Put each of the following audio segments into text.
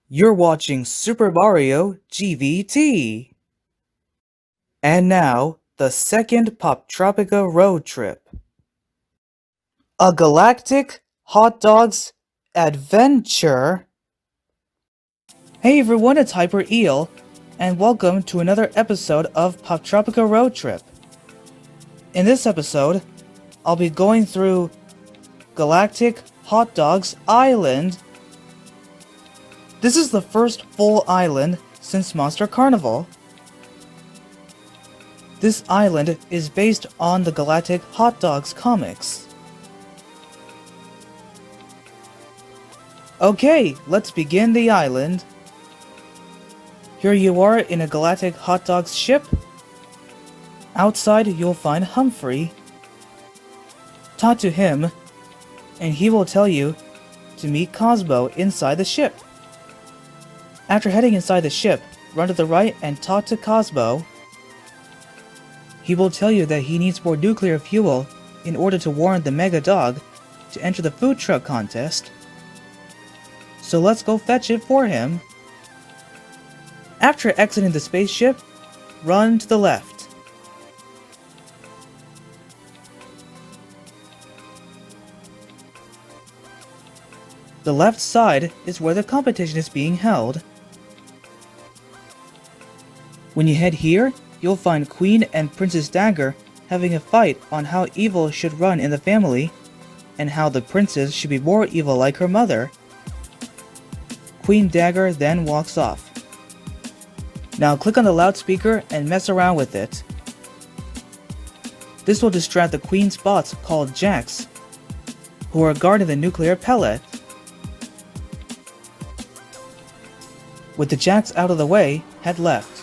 You're watching Super Mario GVT. And now, the second Poptropica road trip. A Galactic Hot Dogs Adventure. Hey everyone, it's Hyper Eel, and welcome to another episode of Poptropica Road Trip. In this episode, I'll be going through Galactic Hot Dogs Island. This is the first full island since Monster Carnival. This island is based on the Galactic Hot Dogs comics. Okay, let's begin the island. Here you are in a Galactic Hot Dogs ship. Outside you'll find Humphrey. Talk to him, and he will tell you to meet Cosmo inside the ship. After heading inside the ship, run to the right and talk to Cosmo. He will tell you that he needs more nuclear fuel in order to warn the Mega Dog to enter the food truck contest. So let's go fetch it for him. After exiting the spaceship, run to the left. The left side is where the competition is being held. When you head here, you'll find Queen and Princess Dagger having a fight on how evil should run in the family, and how the princess should be more evil like her mother. Queen Dagger then walks off. Now click on the loudspeaker and mess around with it. This will distract the Queen's bots called Jacks, who are guarding the nuclear pellet. With the Jacks out of the way, head left.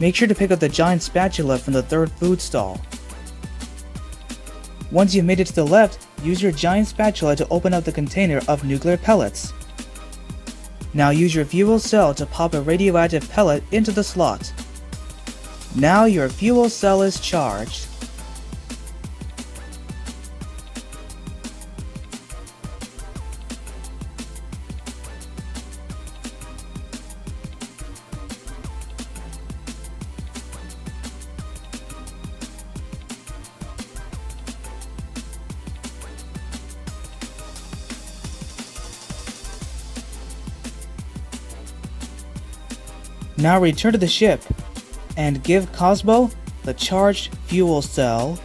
Make sure to pick up the giant spatula from the third food stall. Once you've made it to the left, use your giant spatula to open up the container of nuclear pellets. Now use your fuel cell to pop a radioactive pellet into the slot. Now your fuel cell is charged. Now return to the ship, and give Cosmo the charged fuel cell.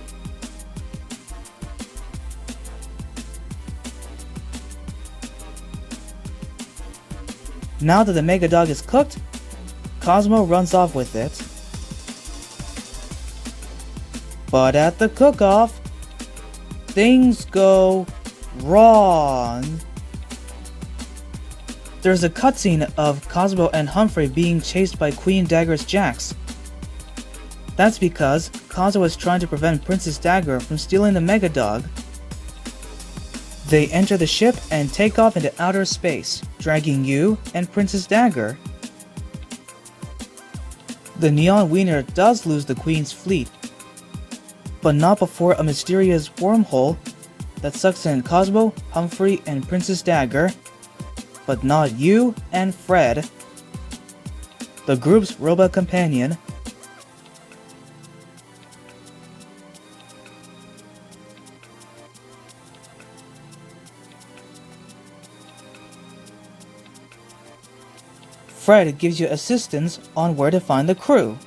Now that the Mega Dog is cooked, Cosmo runs off with it. But at the cook-off, things go wrong. There's a cutscene of Cosmo and Humphrey being chased by Queen Dagger's Jacks. That's because Cosmo is trying to prevent Princess Dagger from stealing the Mega Dog. They enter the ship and take off into outer space, dragging you and Princess Dagger. The Neon Wiener does lose the Queen's fleet, but not before a mysterious wormhole that sucks in Cosmo, Humphrey, and Princess Dagger, but not you and Fred, the group's robot companion. Fred gives you assistance on where to find the crew.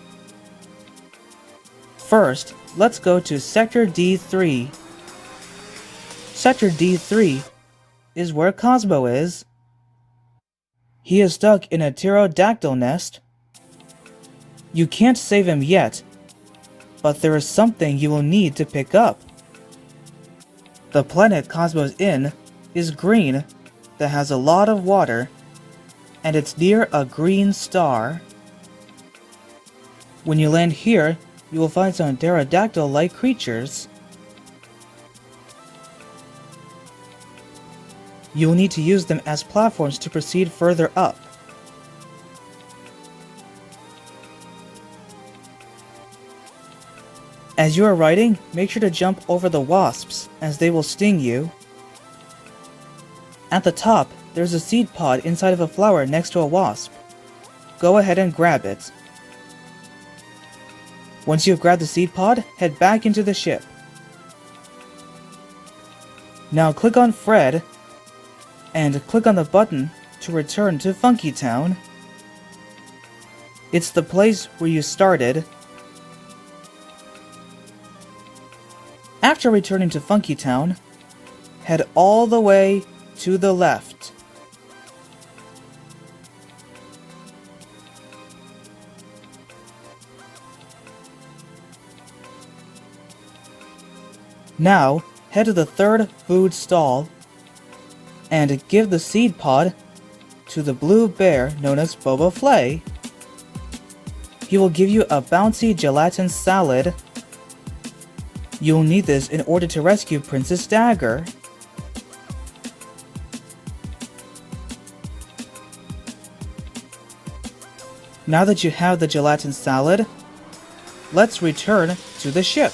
First, let's go to Sector D3. Sector D3 is where Cosmo is. He is stuck in a pterodactyl nest. You can't save him yet, but there is something you will need to pick up. The planet Cosmo's in is green that has a lot of water, and it's near a green star. When you land here, you will find some pterodactyl-like creatures. You'll need to use them as platforms to proceed further up. As you are riding, make sure to jump over the wasps, as they will sting you. At the top, there's a seed pod inside of a flower next to a wasp. Go ahead and grab it. Once you've grabbed the seed pod, head back into the ship. Now click on Fred, and click on the button to return to Funky Town. It's the place where you started. After returning to Funky Town, head all the way to the left. Now, head to the third food stall and give the seed pod to the blue bear known as Boba Flay. He will give you a bouncy gelatin salad. You'll need this in order to rescue Princess Dagger. Now that you have the gelatin salad, let's return to the ship.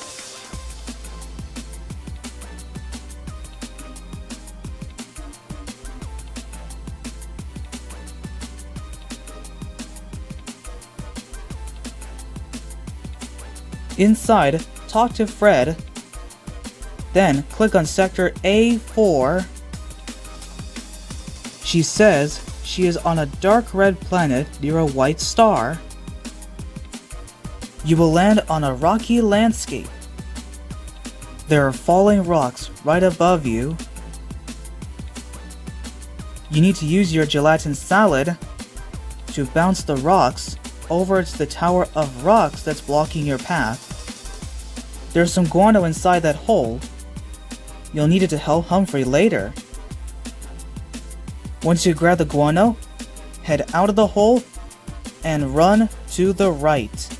Inside, talk to Fred, then click on Sector A4. She says she is on a dark red planet near a white star. You will land on a rocky landscape. There are falling rocks right above you. You need to use your gelatin salad to bounce the rocks over to the tower of rocks that's blocking your path. There's some guano inside that hole. You'll need it to help Humphrey later. Once you grab the guano, head out of the hole and run to the right.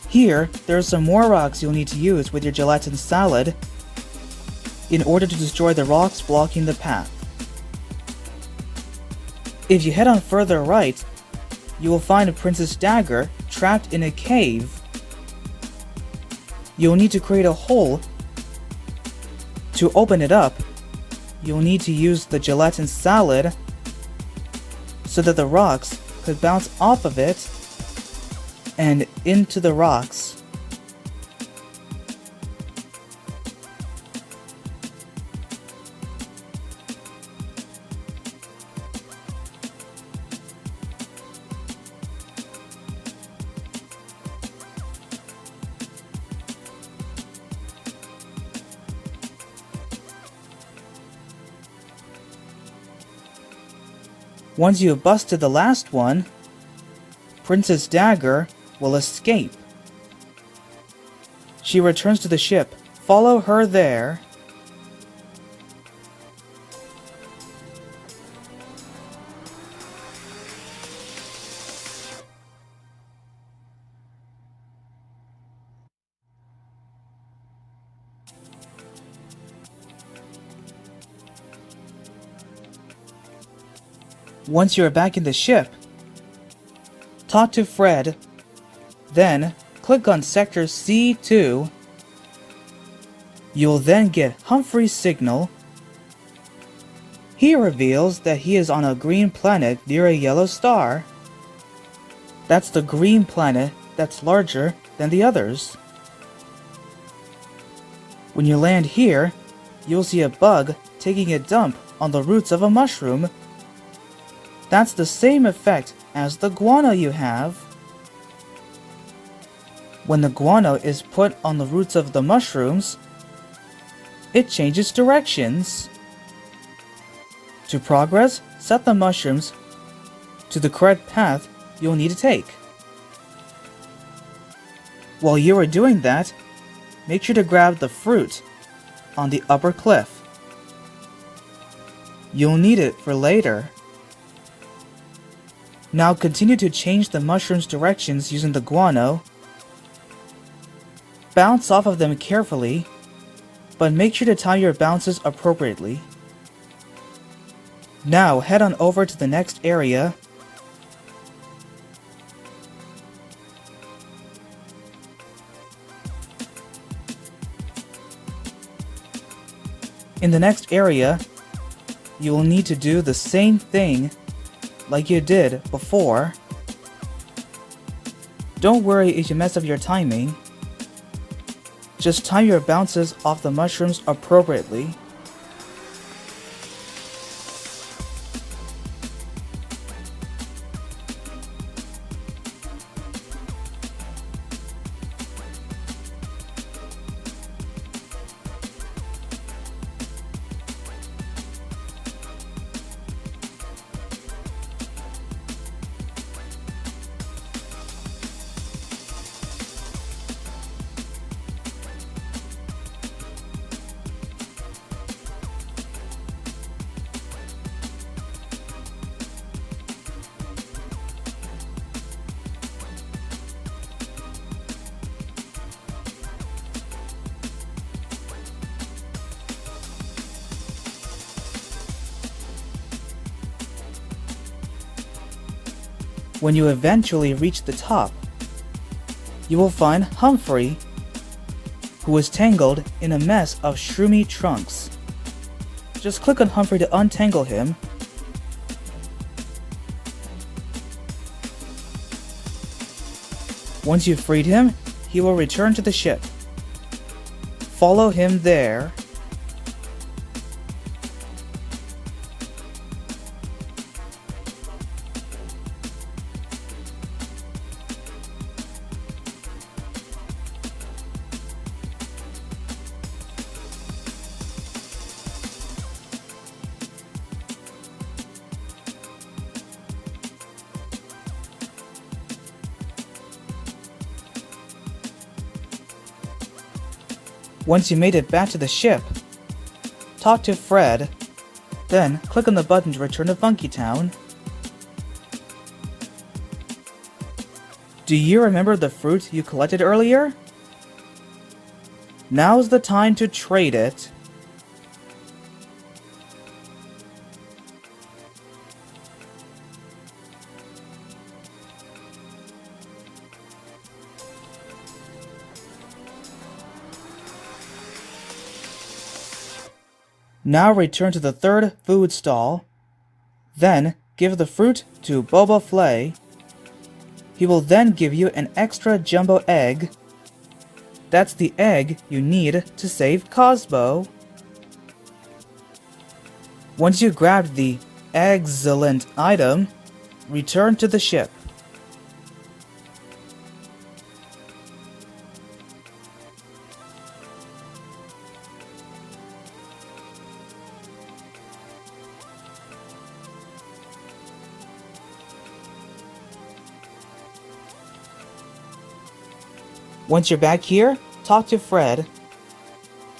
Here, there are some more rocks you'll need to use with your gelatin salad in order to destroy the rocks blocking the path. If you head on further right, you will find Princess Dagger trapped in a cave. You'll need to create a hole. To open it up, you'll need to use the gelatin salad so that the rocks could bounce off of it and into the rocks. Once you have busted the last one, Princess Dagger will escape. She returns to the ship. Follow her there. Once you are back in the ship, talk to Fred, then click on Sector C2. You'll then get Humphrey's signal. He reveals that he is on a green planet near a yellow star. That's the green planet that's larger than the others. When you land here, you'll see a bug taking a dump on the roots of a mushroom. That's the same effect as the guano you have. When the guano is put on the roots of the mushrooms, it changes directions. To progress, set the mushrooms to the correct path you'll need to take. While you are doing that, make sure to grab the fruit on the upper cliff. You'll need it for later. Now continue to change the mushrooms' directions using the guano. Bounce off of them carefully, but make sure to time your bounces appropriately. Now head on over to the next area. In the next area, you will need to do the same thing like you did before. Don't worry if you mess up your timing. Just time your bounces off the mushrooms appropriately. When you eventually reach the top, you will find Humphrey, who is tangled in a mess of shroomy trunks. Just click on Humphrey to untangle him. Once you've freed him, he will return to the ship. Follow him there. Once you made it back to the ship, talk to Fred, then click on the button to return to Funky Town. Do you remember the fruit you collected earlier? Now's the time to trade it. Now return to the third food stall, then give the fruit to Boba Flay. He will then give you an extra jumbo egg. That's the egg you need to save Cosmo. Once you grabbed the excellent item, return to the ship. Once you're back here, talk to Fred.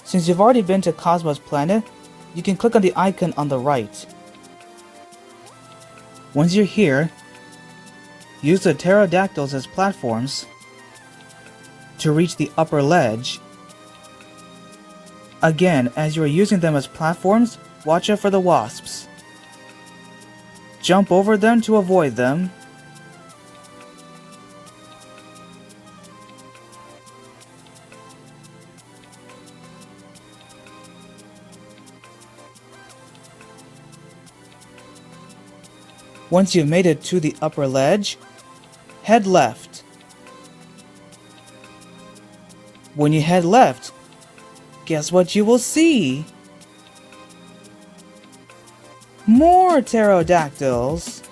Since you've already been to Cosmo's planet, you can click on the icon on the right. Once you're here, use the pterodactyls as platforms to reach the upper ledge. Again, as you are using them as platforms, watch out for the wasps. Jump over them to avoid them. Once you've made it to the upper ledge, head left. When you head left, guess what you will see? More pterodactyls.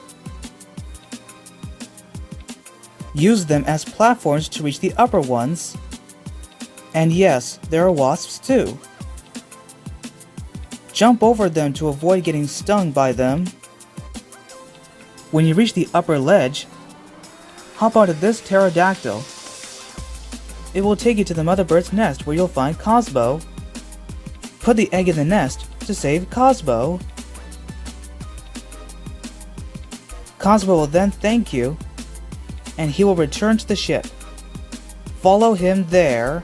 Use them as platforms to reach the upper ones. And yes, there are wasps too. Jump over them to avoid getting stung by them. When you reach the upper ledge, hop onto this pterodactyl. It will take you to the mother bird's nest where you'll find Cosmo. Put the egg in the nest to save Cosmo. Cosmo will then thank you, and he will return to the ship. Follow him there.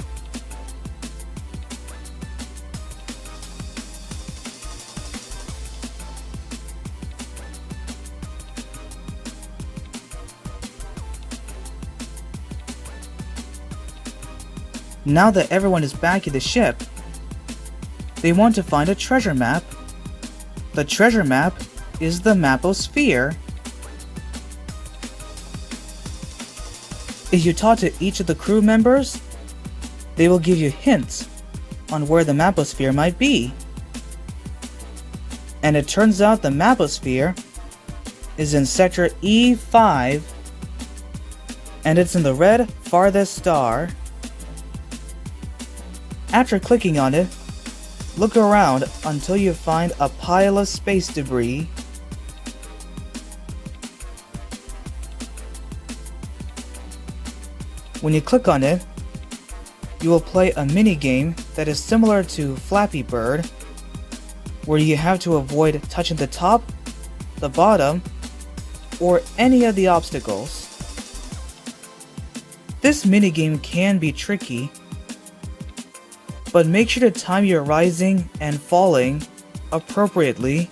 Now that everyone is back at the ship, They want to find a treasure map. The treasure map is the maposphere. If you talk to each of the crew members, they will give you hints on where the maposphere might be. And it turns out the maposphere is in sector E5, and it's in the red farthest star. After clicking on it, look around until you find a pile of space debris. When you click on it, you will play a mini-game that is similar to Flappy Bird, where you have to avoid touching the top, the bottom, or any of the obstacles. This minigame can be tricky, but make sure to time your rising and falling appropriately.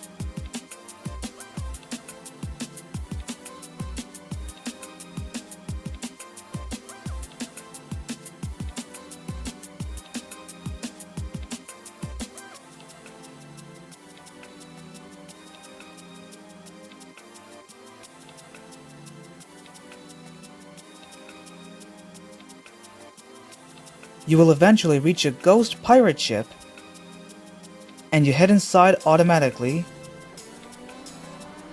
You will eventually reach a ghost pirate ship, and you head inside automatically.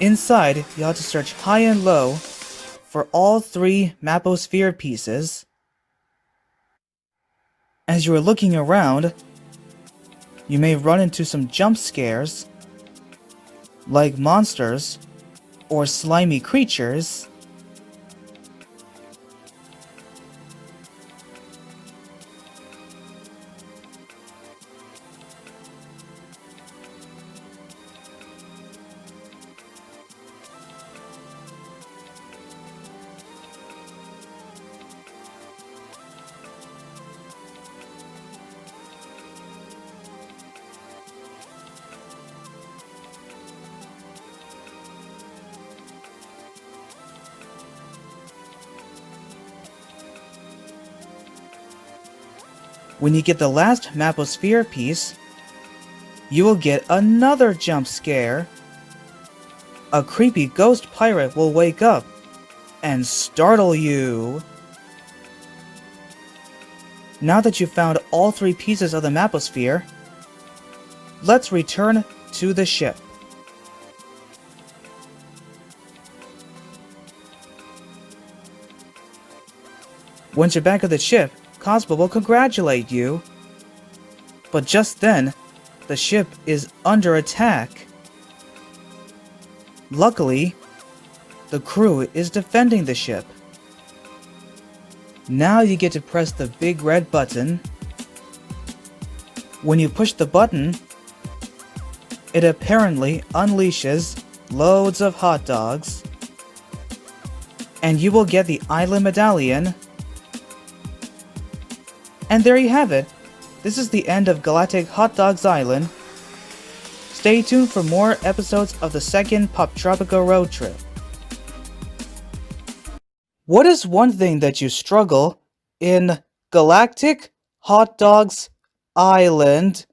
Inside, you have to search high and low for all 3 maposphere pieces. As you are looking around, you may run into some jump scares, like monsters or slimy creatures. When you get the last maposphere piece, you will get another jump scare. A creepy ghost pirate will wake up and startle you. Now that you've found all 3 pieces of the maposphere, let's return to the ship. Once you're back at the ship, Cosmo will congratulate you. But just then, the ship is under attack. Luckily, the crew is defending the ship. Now you get to press the big red button. When you push the button, it apparently unleashes loads of hot dogs, and you will get the island medallion. And there you have it. This is the end of Galactic Hot Dogs Island. Stay tuned for more episodes of the second Poptropica road trip. What is one thing that you struggle in Galactic Hot Dogs Island?